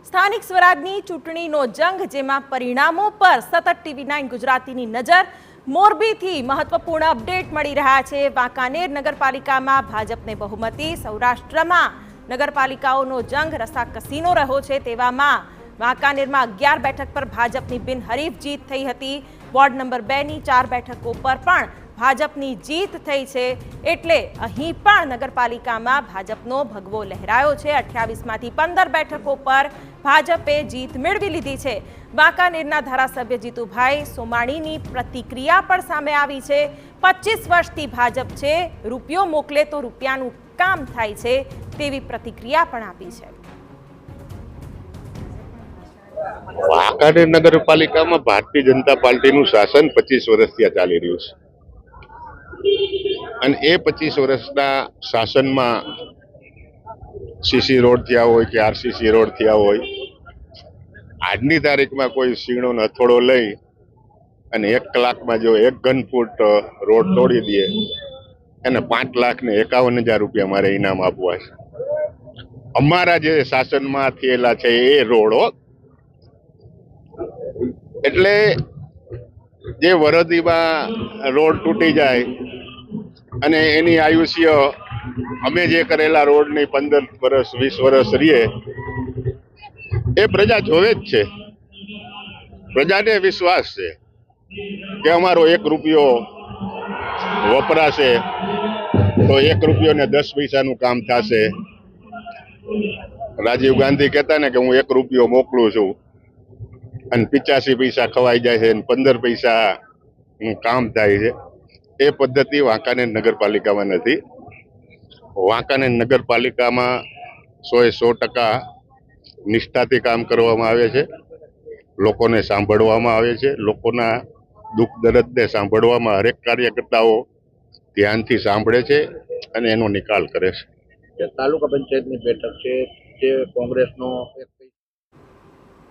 સ્થાનિક સ્વરાજની ચૂંટણીનો જંગ, જેમાં પરિણામો પર સતત TV9 ગુજરાતીની નજર. મોરબીથી મહત્વપૂર્ણ અપડેટ મળી રહ્યા છે. વાંકાનેર નગરપાલિકામાં ભાજપને બહુમતી. સૌરાષ્ટ્રમાં નગરપાલિકાઓનો જંગ રસાકસીનો રહ્યો છે. તેવામાં વાંકાનેરમાં 11 બેઠક પર ભાજપની બિનહરીફ જીત થઈ હતી. વોર્ડ નંબર 2ની 4 બેઠકો પર પણ ભાજપની જીત થઈ છે. એટલે અહીં પણ નગરપાલિકામાં ભાજપનો ભગવો લહેરાયો છે. 28માંથી 15 બેઠકો પર ભાજપે જીત મેળવી લીધી છે. વાંકાનેરના ધારાસભ્ય જીતુભાઈ સોમાણીની પ્રતિક્રિયા પણ સામે આવી છે. 25 વર્ષથી ભાજપ છે, રૂપિયો મોકલે તો રૂપિયાનું કામ થાય છે, તેવી પ્રતિક્રિયા પણ આપી છે. વાંકાનેર નગરપાલિકામાં ભારતીય જનતા પાર્ટીનું શાસન 25 વર્ષથી ચાલી રહ્યું છે અને એ 25 વર્ષના શાસનમાં સીસી રોડ થયા હોય કે આરસીસી રોડ થયા હોય, આજની તારીખમાં કોઈ સીણો ને હથોડો લઈ અને 1 કલાકમાં જો 1 ઘન ફૂટ રોડ તોડી દે એને 5,51,000 રૂપિયા મારે ઇનામ આપવા છે. અમારા જે શાસનમાં થયેલા છે એ રોડો, એટલે જે વરદીમાં રોડ તૂટી જાય અને એની આયુષ્ય અમે જે કરેલા રોડની 15 વર્ષ 20 વર્ષ રહીએ, એ પ્રજા જોવે જ છે. પ્રજાને વિશ્વાસ છે કે અમારો 1 રૂપિયો વપરાશે તો 1 રૂપિયો ને 10 પૈસાનું કામ થશે. રાજીવ ગાંધી કહેતા ને કે હું 1 રૂપિયો મોકલું છું અને 85 પૈસા ખવાઈ જાય છે અને 15 પૈસા કામ થાય છે. એ પદ્ધતિ વાંકાનેર નગરપાલિકામાં નથી. વાંકાનેર નગરપાલિકામાં 100% નિષ્ઠાથી કામ કરવામાં આવે છે. લોકોને સાંભળવામાં આવે છે. લોકોના દુઃખ દર્દને સાંભળવામાં હરેક કાર્યકર્તાઓ ધ્યાનથી સાંભળે છે અને એનો નિકાલ કરે છે. તાલુકા પંચાયતની બેઠક છે, જે કોંગ્રેસનો